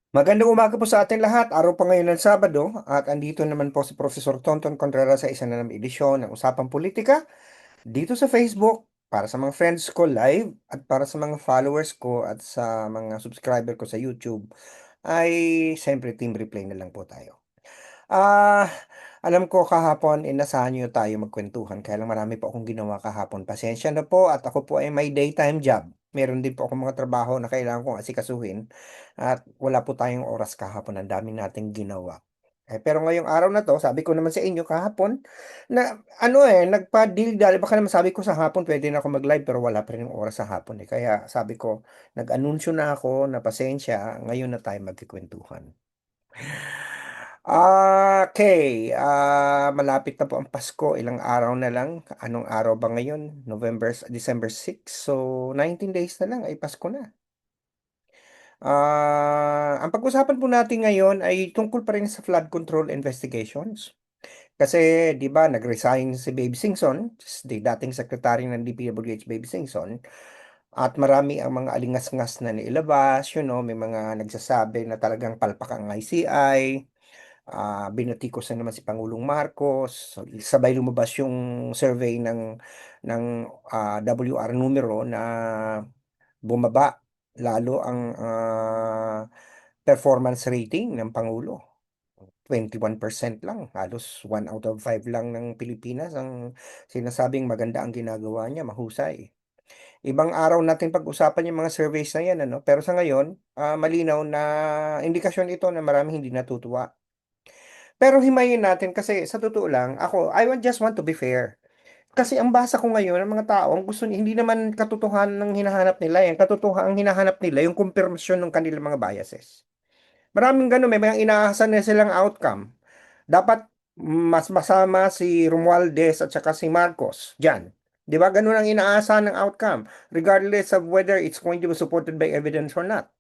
Magandang umaga po sa ating lahat. Araw pa ngayon ng Sabado at andito naman po si Professor Tonton Contreras sa isa na namang edisyon ng Usapang Politika dito sa Facebook para sa mga friends ko live at para sa mga followers ko at sa mga subscriber ko sa YouTube ay siyempre team replay na lang po tayo. Ah, alam ko kahapon inasahan niyo tayo magkwentuhan kaya lang marami po akong ginawa kahapon. Pasensya na po at ako po ay may daytime job. Meron din po akong mga trabaho na kailangan kong asikasuhin at wala po tayong oras kahapon. Ang dami nating ginawa. Pero ngayong araw na to, sabi ko naman sa inyo kahapon na nagpa-deal-dali. Baka naman sabi ko sa hapon pwede na ako mag-live pero wala pa rin yung oras sa hapon eh. Kaya sabi ko, nag-anunsyo na ako na pasensya, ngayon na tayo magkikwentuhan. Okay, malapit na po ang Pasko, ilang araw na lang. Anong araw ba ngayon? December 6. So, 19 days na lang ay Pasko na. Ang pag-usapan po natin ngayon ay tungkol pa rin sa flood control investigations. Kasi, 'di ba, nag-resign si Babe Singson, the dating secretary ng DPWH Babe Singson, at marami ang mga alingas-ngas na nailabas, may mga nagsasabi na talagang palpak ang ICI. Binatikos na naman si Pangulong Marcos, so, sabay lumabas yung survey ng WR numero na bumaba lalo ang performance rating ng Pangulo. 21% lang, halos 1 out of 5 lang ng Pilipinas ang sinasabing maganda ang ginagawa niya, mahusay. Ibang araw natin pag-usapan yung mga surveys na yan, ano? Pero sa ngayon, malinaw na indikasyon ito na maraming hindi natutuwa. Pero himayin natin kasi sa totoo lang, ako, just want to be fair. Kasi ang basa ko ngayon ng mga tao, ang gusto hindi naman katotohanan ng hinahanap nila. Yung katotohanan ang hinahanap nila, yung kumpirmasyon ng kanilang mga biases. Maraming ganun, may mga inaasahan na silang outcome. Dapat mas masama si Romualdez at saka si Marcos dyan. Di ba? Ganun ang inaasahan ng outcome, regardless of whether it's going to be supported by evidence or not.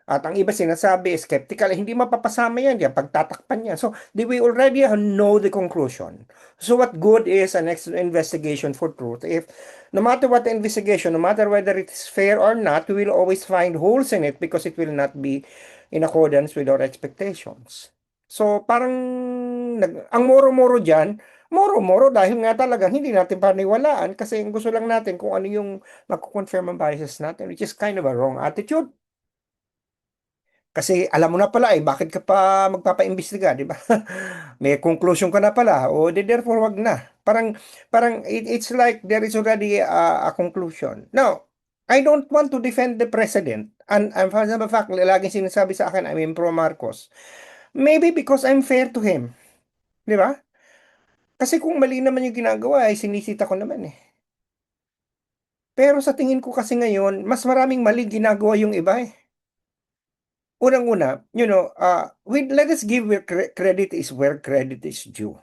At ang iba sinasabi, skeptical, hindi mapapasama yan, yan pagtatakpan yan. So, we already know the conclusion. So, what good is an next investigation for truth if no matter what the investigation, no matter whether it is fair or not, we will always find holes in it because it will not be in accordance with our expectations. So, parang ang moro-moro dyan, moro-moro dahil nga talaga hindi natin paniwalaan kasi gusto lang natin kung ano yung magkukonfirm ang biases natin, which is kind of a wrong attitude. Kasi alam mo na pala eh, bakit ka pa magpapaimbestiga, di ba? May conclusion ka na pala, o therefore wag na. Parang it's like there is already a conclusion. Now, I don't want to defend the president. And for the fact, laging sinasabi sa akin, I'm pro Marcos. Maybe because I'm fair to him. Di ba? Kasi kung mali naman yung ginagawa, ay sinisita ko naman eh. Pero sa tingin ko kasi ngayon, mas maraming mali ginagawa yung iba eh. Unang-una, let us give where credit is where credit is due.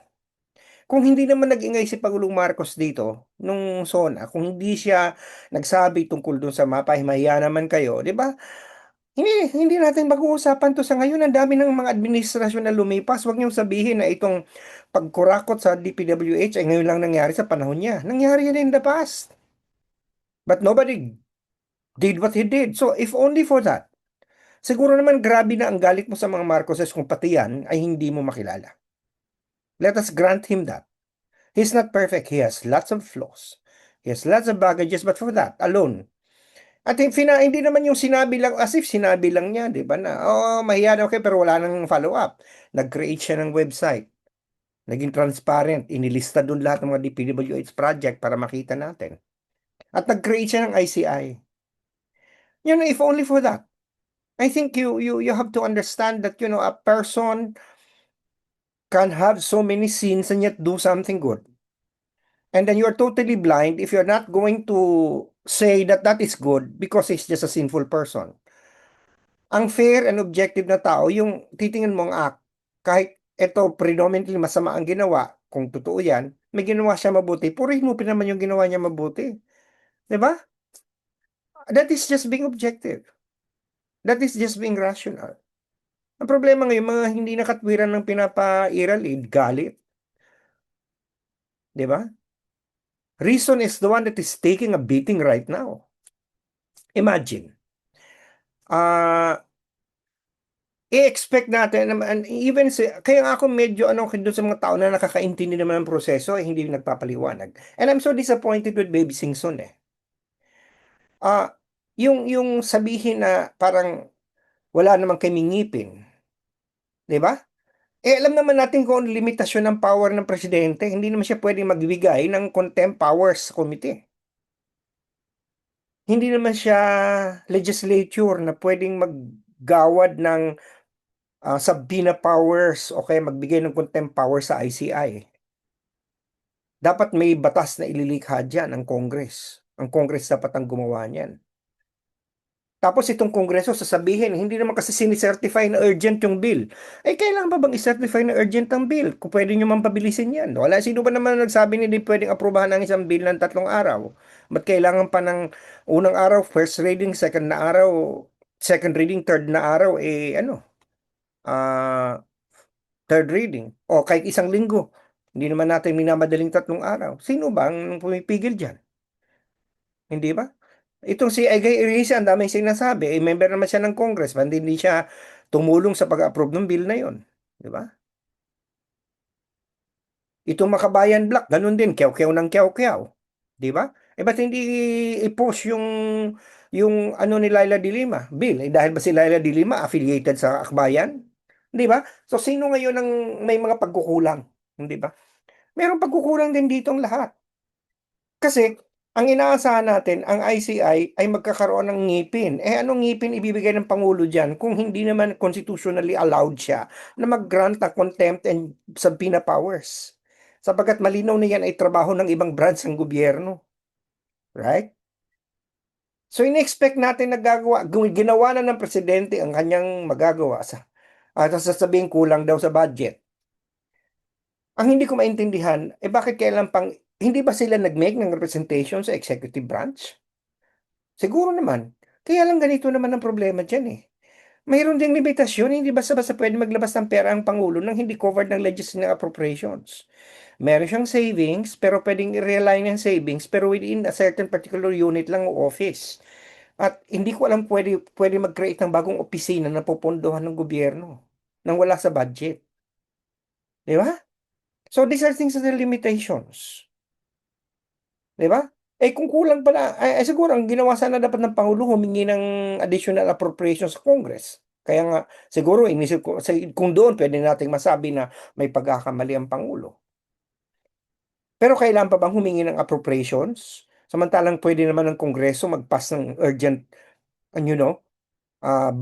Kung hindi naman nag-ingay si Pangulong Marcos dito, nung SONA, kung hindi siya nagsabi tungkol dun sa mapa, himahiya naman kayo, di ba? Hindi natin mag-uusapan to sa ngayon. Ang dami ng mga administrasyon na lumipas. Huwag niyong sabihin na itong pagkurakot sa DPWH ay ngayon lang nangyari sa panahon niya. Nangyari yan in the past. But nobody did what he did. So if only for that, siguro naman grabe na ang galit mo sa mga Marcoses kung pati yan ay hindi mo makilala. Let us grant him that. He's not perfect. He has lots of flaws. He has lots of baggages, but for that alone. At hindi naman yung sinabi lang, as if sinabi lang niya, di ba na, mahiya na okay, pero wala nang follow-up. Nag-create siya ng website. Naging transparent. Inilista doon lahat ng mga DPWH project para makita natin. At nag-create siya ng ICI. If only for that. I think you have to understand that a person can have so many sins and yet do something good. And then you're totally blind if you're not going to say that that is good because he's just a sinful person. Ang fair and objective na tao, yung titingnan mo ang act, kahit ito predominantly masama ang ginawa, kung totoo yan, may ginawa siya mabuti, purihin mo pa naman yung ginawa niya mabuti. Di ba? That is just being objective. That is just being rational. Ang problema ngayon, mga hindi nakatwiran ng pinapairal, galit. Di ba? Reason is the one that is taking a beating right now. Imagine. i-expect natin naman, even kaya nga ako medyo ano doon sa mga tao na nakakaintindi naman ng proseso, hindi nagpapaliwanag. And I'm so disappointed with Baby Singson eh. Ah, yung sabihin na parang wala namang kaming ngipin, 'di ba? Alam naman natin kung ano limitasyon ng power ng presidente, hindi naman siya pwedeng magbigay ng contempt powers sa komite. Hindi naman siya legislature na pwedeng maggawad ng subpoena powers o kaya magbigay ng contempt power sa ICI. Dapat may batas na ililikha diyan ang Congress. Ang Congress dapat ang gumawa niyan. Tapos itong Kongreso sasabihin, hindi naman kasi sinicertify na urgent yung bill. Kailangan pa bang i-certify na urgent ang bill? Kung pwede nyo man pabilisin yan. Wala, sino ba naman nagsabi na hindi pwedeng aprubahan ang isang bill ng 3 araw? Ba't kailangan pa ng unang araw, first reading, second na araw, second reading, third na araw, ah, third reading. O kahit isang linggo. Hindi naman natin minamadaling 3 araw. Sino ba ang pumipigil dyan? Hindi ba? Itong si Egay Eriza, ang daming sinasabi, member naman siya ng Congress, hindi siya tumulong sa pag-approve ng bill na yon, di ba? Itong Makabayan Black, ganun din, kyaw-kyaw ng kyaw-kyaw, di ba? Ba't hindi i-post yung ano ni Laila de Lima, bill? Dahil ba si Laila de Lima affiliated sa Akbayan? Di ba? So, sino ngayon ang may mga pagkukulang? Hindi ba? Merong pagkukulang din dito ang lahat. Kasi, ang inaasahan natin, ang ICI ay magkakaroon ng ngipin. Anong ngipin ibibigay ng Pangulo dyan kung hindi naman constitutionally allowed siya na mag-grant ng contempt and subpoena powers? Sapagkat malinaw na yan ay trabaho ng ibang branch ng gobyerno. Right? So, in-expect natin na ginawa na ng presidente ang kanyang magagawa at sasabihin kulang daw sa budget. Ang hindi ko maintindihan, bakit kailan pang, hindi ba sila nag-make ng representation sa executive branch? Siguro naman. Kaya lang ganito naman ang problema dyan eh. Mayroon ding limitasyon, hindi basta-basta pwede maglabas ng pera ang Pangulo nang hindi covered ng legislative appropriations. Meron siyang savings, pero pwedeng i-realign ng savings, pero within a certain particular unit lang o office. At hindi ko alam pwede mag-create ng bagong opisina na pupondohan ng gobyerno nang wala sa budget. Di ba? So these are things that are limitations. Di ba? Kung kulang pala, siguro ang ginawa sana dapat ng Pangulo humingi ng additional appropriations sa Congress. Kaya nga, siguro inisip ko, kung doon pwede nating masabi na may pagkakamali ang Pangulo. Pero kailan pa bang humingi ng appropriations? Samantalang pwede naman ng Kongreso mag-pass ng urgent,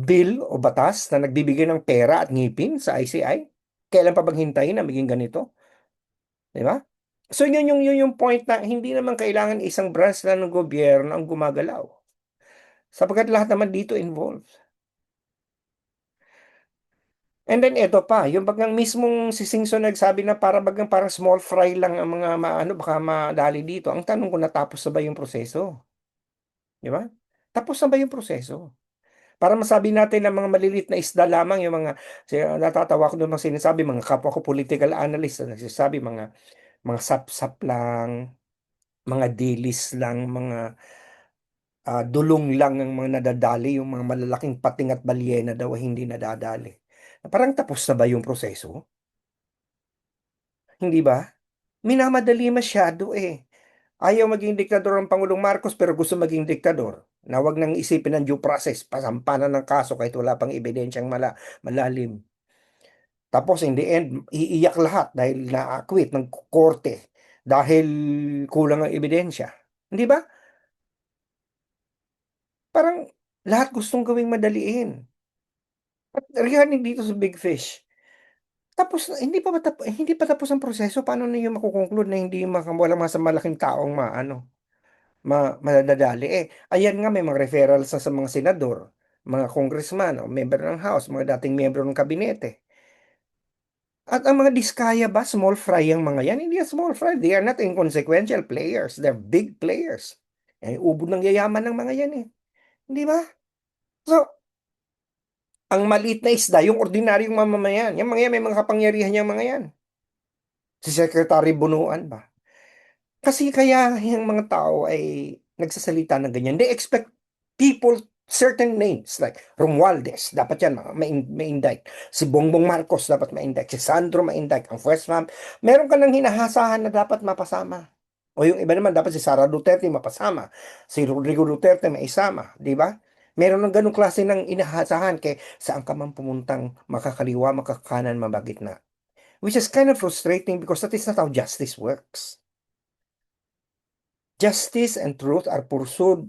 bill o batas na nagbibigay ng pera at ngipin sa ICI? Kailan pa bang hintayin na maging ganito? Di ba? So yun yung point na hindi naman kailangan isang branch lang ng gobyerno ang gumagalaw. Sapagkat lahat naman dito involved. And then eto pa, yung bagang mismong si Singson nagsabi na parang small fry lang ang mga baka madali dito. Ang tanong ko, natapos na ba yung proseso? Di ba? Tapos na ba yung proseso? Para masabi natin na mga malilit na isda lamang yung natatawa ko doon mga sinasabi, mga kapwa ko political analyst na nagsasabi, mga sap-sap lang, mga dilis lang, mga dulong lang ang mga nadadali, yung mga malalaking pating at balyena daw ay hindi nadadali. Parang tapos na ba yung proseso? Hindi ba? Minamadali masyado eh. Ayaw maging diktador ang Pangulong Marcos pero gusto maging diktador. Na wag nang isipin ng due process, pasampanan ng kaso kahit wala pang ebidensyang malalim. Tapos in the end, iiyak lahat dahil na-acquit ng korte dahil kulang ang ebidensya. Hindi ba? Parang lahat gustong gawing madaliin. At regarding dito sa Big Fish, tapos hindi pa tapos ang proseso, paano niyo makukonclude na hindi walang mas malaking taong madadali? Ayan nga may mga referrals sa mga senador, mga congressman o member ng House, mga dating miyembro ng kabinete. At ang mga diskaya ba, small fry ang mga yan? Hindi yan small fry. They are not inconsequential players. They're big players. Ubod ng yayaman ng mga yan eh. Hindi ba? So, ang maliit na isda, yung ordinaryong mamamayan. Yung mga yan, may mga kapangyarihan yung mga yan. Si Secretary Bunuan ba? Kasi kaya yung mga tao ay nagsasalita ng ganyan. They expect people Certain names like Romualdez, dapat yan ma-indict. Si Bongbong Marcos dapat ma-indict. Si Sandro ma-indict. Ang first ma'am, meron ka nang hinahasahan na dapat mapasama. O yung iba naman, dapat si Sara Duterte mapasama. Si Rodrigo Duterte maisama. Di ba? Meron ng ganong klase ng inahasahan kay saan ka man pumuntang makakaliwa, makakanan, mabagitna. Which is kind of frustrating because that is not how justice works. Justice and truth are pursued,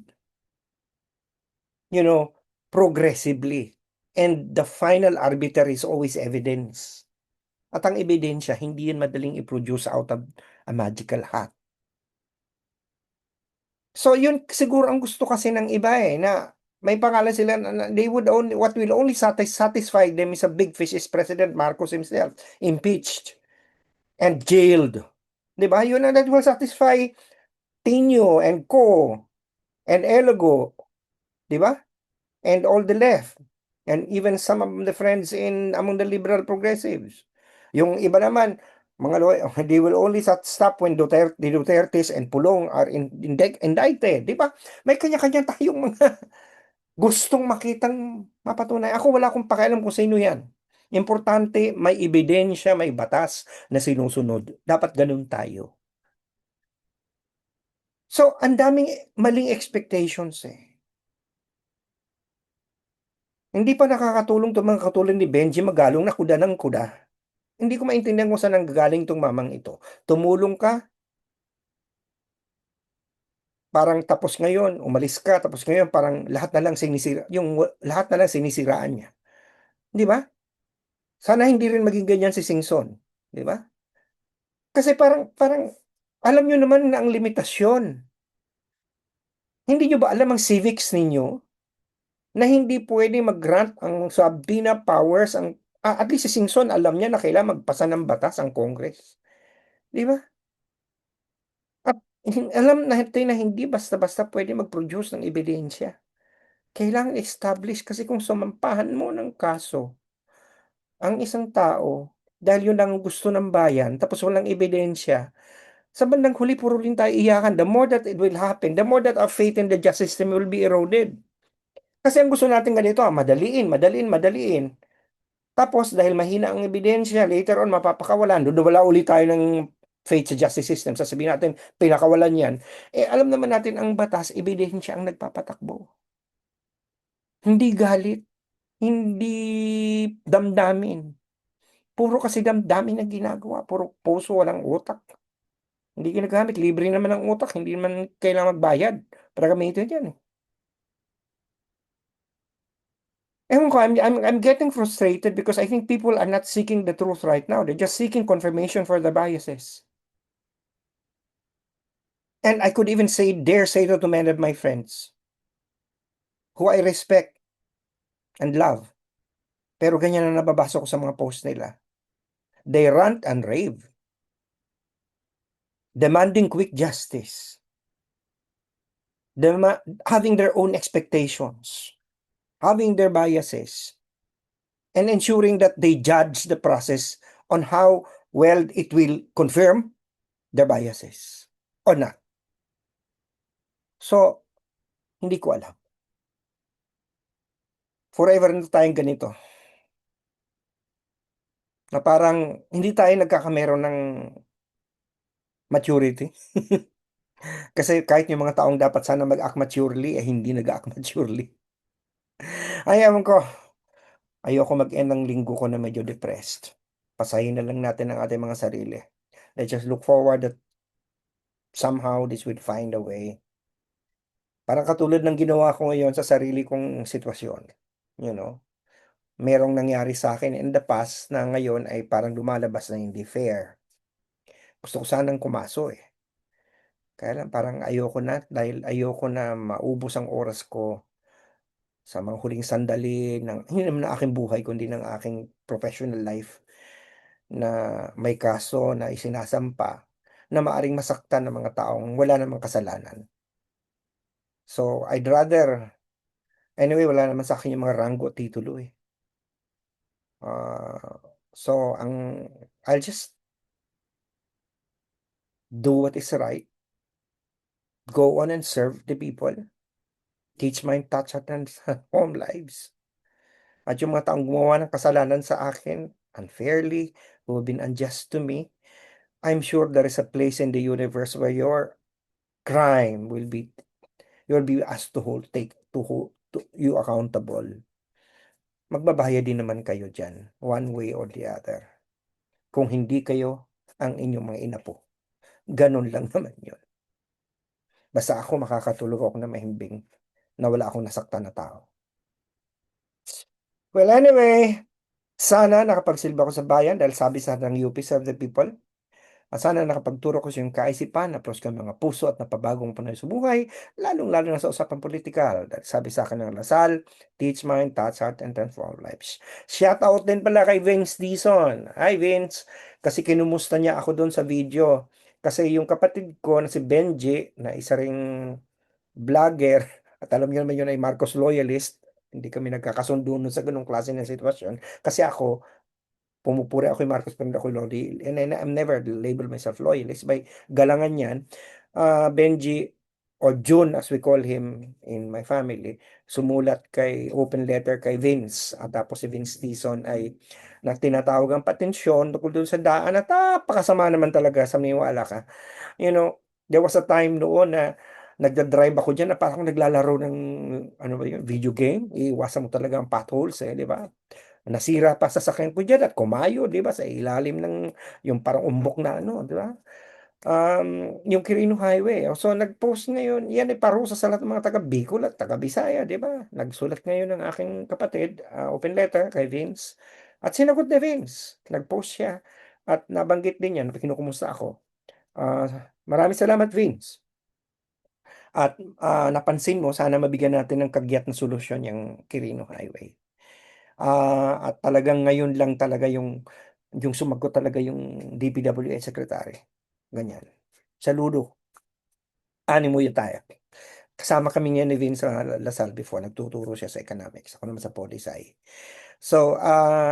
you know, progressively. And the final arbiter is always evidence. At ang ebidensya, hindi yan madaling i-produce out of a magical hat. So yun siguro ang gusto kasi ng iba na may pangalan sila na they would only, what will only satisfy them is a big fish is President Marcos himself, impeached and jailed. Di ba? Yun ang that will satisfy Tino and Co. and Elogo. Di ba? And all the left, and even some of the friends in among the liberal progressives. Yung iba naman, mga they will only stop when Dutertes and Pulong are indicted. Di ba? May kanya-kanya tayong mga gustong makitang mapatunay. Ako wala akong pakialam kung sino yan. Importante, may ebidensya, may batas na sinusunod. Dapat ganun tayo. So, ang daming maling expectations Hindi pa nakakatulong itong mga katulad ni Benji Magalong na kuda ng kuda. Hindi ko maintindihan kung saan nanggagaling itong mamang ito. Tumulong ka, parang tapos ngayon, umalis ka, tapos ngayon parang lahat na lang sinisira, yung lahat na lang sinisiraan niya. Di ba? Sana hindi rin maging ganyan si Singson. Di ba? Kasi parang, alam nyo naman na ang limitasyon. Hindi nyo ba alam ang civics ninyo na hindi pwede mag-grant ang subpoena powers at least si Singson alam niya na kailangan magpasa ng batas ang Congress. Di ba? At alam natin na hindi basta-basta pwede mag-produce ng ebidensya. Kailangan establish kasi kung sumampahan mo ng kaso ang isang tao dahil yun ang gusto ng bayan tapos walang ebidensya, sa bandang huli puro rin tayo iyakan. The more that it will happen, the more that our faith in the justice system will be eroded. Kasi ang gusto natin ganito, madaliin. Tapos dahil mahina ang ebidensya, later on mapapakawalan, wala ulit tayo ng faith sa justice system. Sasabihin natin, pinakawalan yan. Alam naman natin ang batas, ebidensya ang nagpapatakbo. Hindi galit, hindi damdamin. Puro kasi damdamin ang ginagawa. Puro puso, walang utak. Hindi ginagamit. Libre naman ang utak. Hindi naman kailangan magbayad para gamitin yan. Ewan ko, I'm getting frustrated because I think people are not seeking the truth right now. They're just seeking confirmation for the biases. And I could even dare say to many of my friends who I respect and love. Pero ganyan na nababasa ko sa mga post nila. They rant and rave, demanding quick justice, having their own expectations, having their biases, and ensuring that they judge the process on how well it will confirm their biases or not. So, hindi ko alam. Forever na tayong ganito. Na parang hindi tayo nagkakameron ng maturity. Kasi kahit yung mga taong dapat sana mag-act maturely, hindi nag-act maturely. Ay, ewan ko. Ayoko mag-end ng linggo ko na medyo depressed. Pasahin na lang natin ang ating mga sarili. Let's just look forward that somehow this will find a way. Parang katulad ng ginawa ko ngayon sa sarili kong sitwasyon. You know, merong nangyari sa akin in the past na ngayon ay parang lumalabas na hindi fair. Gusto ko sanang kumaso Kaya lang parang ayoko na dahil ayoko na maubos ang oras ko sa mga huling sandali hindi naman ng aking buhay kundi ng aking professional life na may kaso na isinasampa na maaring masaktan ng mga taong wala namang kasalanan. So, I'd rather, anyway, wala naman sa akin yung mga ranggo at titulo so, I'll just do what is right, go on and serve the people, Teach Mind, Touch at Transform Lives. At yung mga taong gumawa ng kasalanan sa akin, unfairly, who have been unjust to me, I'm sure there is a place in the universe where your crime you'll be asked to hold you accountable. Magbabayad din naman kayo dyan, one way or the other. Kung hindi kayo ang inyong mga inapo. Ganun lang naman yun. Basta ako makakatulog ako na mahimbing na wala akong nasaktan na tao. Well, anyway, sana nakapagsilba ko sa bayan dahil sabi sa ng UP Serve the People. At sana nakapagturo ko sa iyong kaisipan, apros ka mga puso at napabagong panay sa buhay, lalong-lalo na sa usapang politikal. Dahil sabi sa akin ng Lasal, teach mind, touch heart, and transform lives. Shout out din pala kay Vince Dizon. Hi Vince, kasi kinumusta niya ako doon sa video. Kasi yung kapatid ko na si Benji, na isa ring vlogger, at alam niyo naman yun ay Marcos loyalist, hindi kami nagkakasundo nun sa ganung klase ng sitwasyon. Kasi ako, pumupuri ako kay Marcos pero hindi ako loyal. And I'm never label myself loyalist. By galangan yan, Benji, or June as we call him in my family, sumulat kay open letter kay Vince. At tapos si Vince Tison ay na tinatawag ang patensyon tungkol doon sa daan at napakasama naman talaga sa miwala ka. You know, there was a time noon na nagda-drive ako diyan na parang naglalaro ng ano ba yun, video game. Iiwasan mo talaga ang potholes di ba? Nasira pa sa sasakyan ko diyan at kumayo, di ba, sa ilalim ng yung parang umbok na ano, di ba? Yung Quirino Highway. So nag-post ngayon, yan ay parusa sa lahat ng mga taga Bicol at taga Bisaya, di ba? Nagsulat ngayon ng aking kapatid, open letter kay Vince. At sinagot ni Vince. Nag-post siya at nabanggit din yan, kinukumusta ako. Maraming salamat, Vince. At napansin mo, sana mabigyan natin ng kagyat na solusyon yung Quirino Highway. At talagang ngayon lang talaga yung sumagot talaga yung DPWH secretary. Ganyan. Saludo. Animo yun tayo. Kasama kami ngayon ni Vince Lasal before. Nagtuturo siya sa economics. Ako naman sa poli sci. So,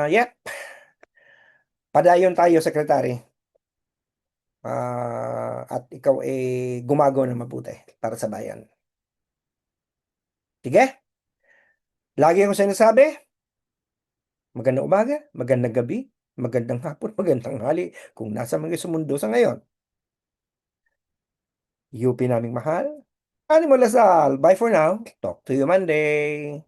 yep. Padayon tayo, secretary. At ikaw gumagawa ng mabuti para sa bayan. Sige? Lagi akong sinasabi, magandang umaga, magandang gabi, magandang hapon, magandang hali kung nasa mga sa mundo sa ngayon. UP naming mahal. Animal Lasal. Bye for now. Talk to you Monday.